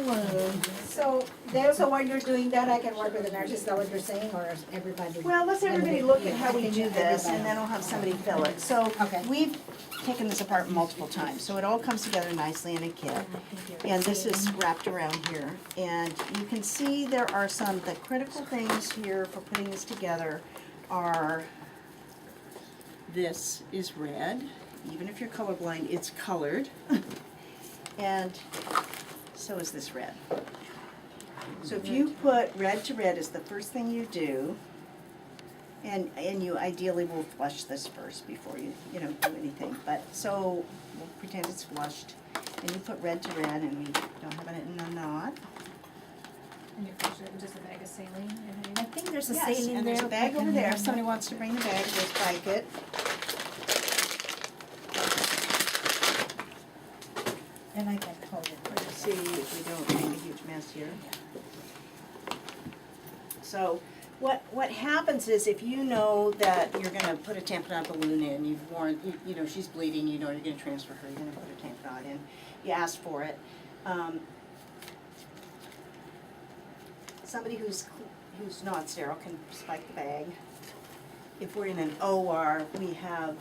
wound. So, there, so while you're doing that, I can work with the nurses, is that what you're saying, or is everybody? Well, let's everybody look at how we Yeah, do this, and everybody. then I'll have somebody fill it. So, Okay. we've taken this apart multiple times, so it all comes together nicely in a kit. And this is wrapped around here, and you can see there are the critical things here for putting this together are, this is red, even if you're colorblind, it's colored. And so is this red. So if you put red to red is the first thing you do, and you ideally will flush this first before you do anything. But so we'll pretend it's flushed, and you put red to red, and we don't have it in a knot. And you flush it with just a bag of saline? I think there's a Yes, saline there. and there's a bag over there. If If somebody wants to bring the bag, just bike it. And I can hold it. See if we don't make a huge mess here. So what happens is if you know that you're gonna put a tamponade balloon in, you've worn, you know she's bleeding, you know you're gonna transfer her, you're gonna put a tamponade in, you ask for it. Somebody who's not sterile can spike the bag. If we're in an OR, we have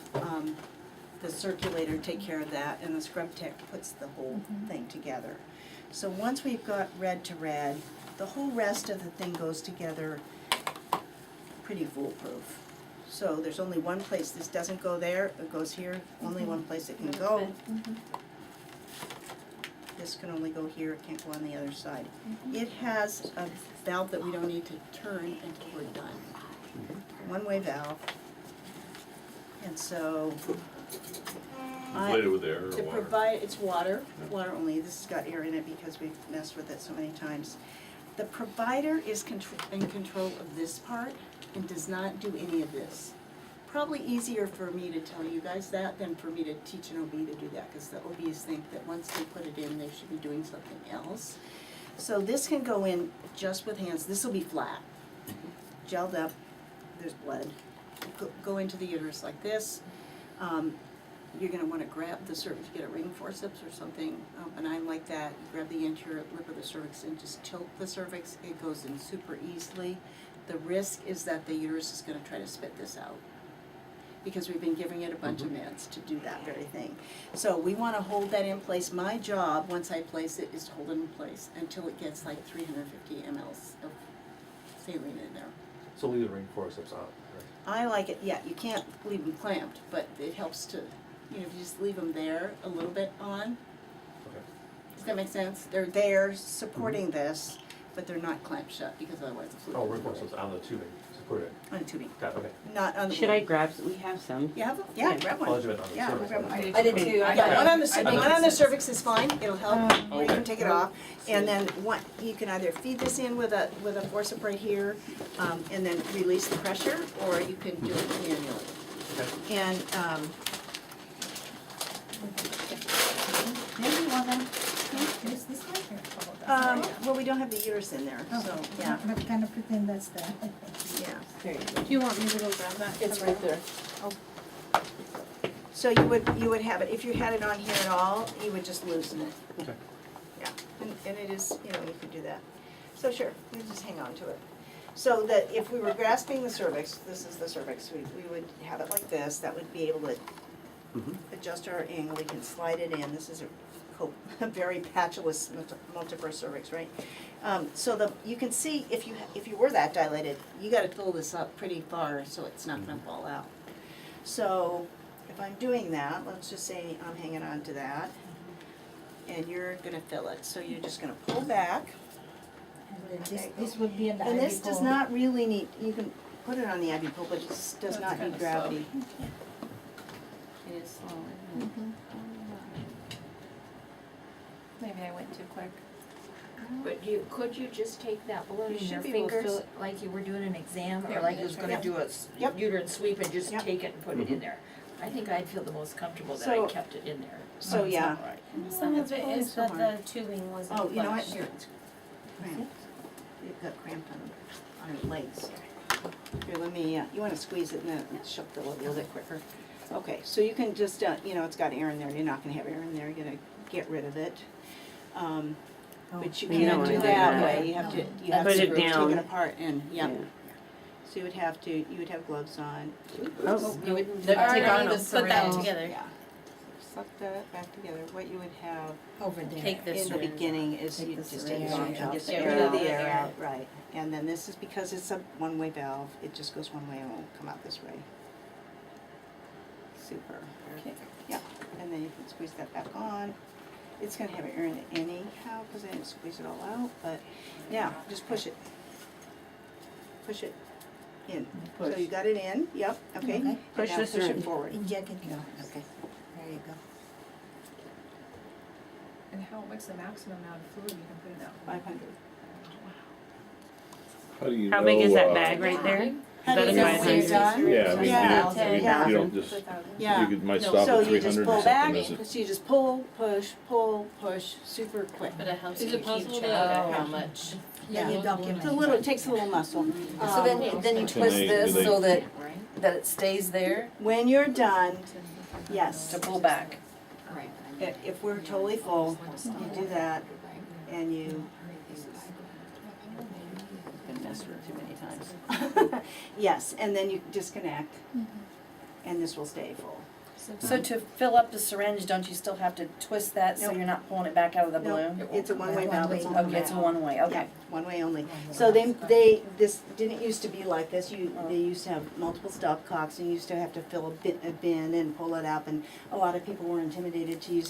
the circulator take care of that, and the scrub tech puts the whole thing together. So once we've got red to red, the whole rest of the thing goes together pretty foolproof. So there's only one place this doesn't go there, it goes here, only one place it can go. This can only go here, it can't go on the other side. It has a valve that we don't need to turn until we're done. One-way valve. And so Inflated with air or to water? provide, it's water, water only, this has got air in it because we've messed with it so many times. The provider is in control of this part and does not do any of this. Probably easier for me to tell you guys that than for me to teach an OB to do that, because the OBs think that once they put it in, they should be doing something else. So this can go in just with hands, this will be flat, gelled up, there's blood. Go into the uterus like this. You're gonna wanna grab the cervix, get a ring forceps or something, and I like that, grab the anterior lip of the cervix and just tilt the cervix, it goes in super easily. The risk is that the uterus is gonna try to spit this out, because we've been giving it a bunch of meds to do that very thing. So we wanna hold that in place. My job, once I place it, is to hold it in place until it gets like 350 mLs of saline in there. So leave the ring forceps out, right? I like it, yeah, you can't leave them clamped, but it helps to, you know, if you just leave them there a little bit on. Okay. Does that make sense? They're there supporting this, but they're not clamped shut because otherwise the fluid. Oh, will ring go forceps on the tubing, support it. On tubing, Got it, okay. not on the. Should I grab, we have some. You have them? Yeah, grab one. Oh, you meant on the Yeah, cervix. grab one. I did too. Yeah, one on the, I one on the did. cervix is fine, it'll help, or you can Okay. take it off. And then one, you can either feed this in with a forcep right here, and then release the pressure, or you can do it manually. Okay. And, Maybe you wanna use this one here? well, we don't have the uterus in there, so, yeah, But kind of pretend that's the. yeah. Do you want me to go grab that? It's right there. So you would have it, if you had it on here at all, you would just loosen it. Okay. Yeah, and it is, you know, you could do that. So sure, we just hang on to it. So that if we were grasping the cervix, this is the cervix, we would have it like this, that would be able to adjust our angle, we can slide it in, this is a very patulous multiverse cervix, right? So you can see, if you were that dilated, you gotta pull this up pretty far so it's not gonna fall out. So if I'm doing that, let's just say I'm hanging on to that, and you're gonna fill it, so you're just gonna pull back. And then this would be an And this IV does pole. not really need, you can put it on the IV pole, but it just does not need gravity. It is slow, isn't it? Maybe I went too quick. But could you just take that balloon in You your should be able to fingers, fill it. like you were doing an exam, Yeah, or like we you was did. gonna Yep. do a Yep. uterine sweep and just Yep. take it and put it in there? I think I'd feel the most comfortable that I So- kept it in there. So, yeah. Some of it is that the tubing wasn't Oh, you know what, flushed. here, it's cramped. It got cramped on her legs. Here, let me, you wanna squeeze it and then she'll fill it a little bit quicker. Okay, so you can just, you know, it's got air in there, you're not gonna have air in there, you're gonna get rid of it. But you You don't can't do wanna do that that. way, you have to, you have Put to it take down. it apart and, yep. Yeah. So you would have gloves on. Oh, You wouldn't Take already on the the syringe. syringe. together. Yeah. Suck that back together. What you would have Over there. Take the in the syringe beginning is Take you the just take it syringe off out. and get the Get air rid of out. the air. Right, and then this is because it's a one-way valve, it just goes one way and won't come out this way. Super. Okay. Yeah, and then you can squeeze that back on. It's gonna have air in it anyhow, cause I didn't squeeze it all out, but now, just push it. Push it in. So Push. you got it in, yep, okay. Okay. And Push now the push it syringe. forward. Inject it, no, Okay. there you go. And what's the maximum amount of fluid you can put in that? 500. How do you know? how big is that bag right there? How do Is you that know a when 500? you're done? Yeah, I mean, Yeah. you don't just, Yeah. you could, might No, stop so at you just 300 pull or back, something, is it? so you just pull, push, super quick. But it helps Is you it keep possible track to- of how much. Yeah, you It's document. a little, it takes a little muscle. So then you Can twist they- this do they- so that, Right. that it stays there When you're done, yes, to pull back. Right. if we're totally full, you do that and you. Been messed with too many times. Yes, and then you disconnect and this will stay full. So to fill up the syringe, don't you still have to twist that so Nope. you're not pulling it back out of the No, balloon? it's a one-way valve, it's a One-way. Okay, it's a valve. one-way, Yeah, okay. one way only. So this didn't used to be like this, they used to have multiple stopcocks, and you used to have to fill a bin and pull it up, and a lot of people were intimidated to use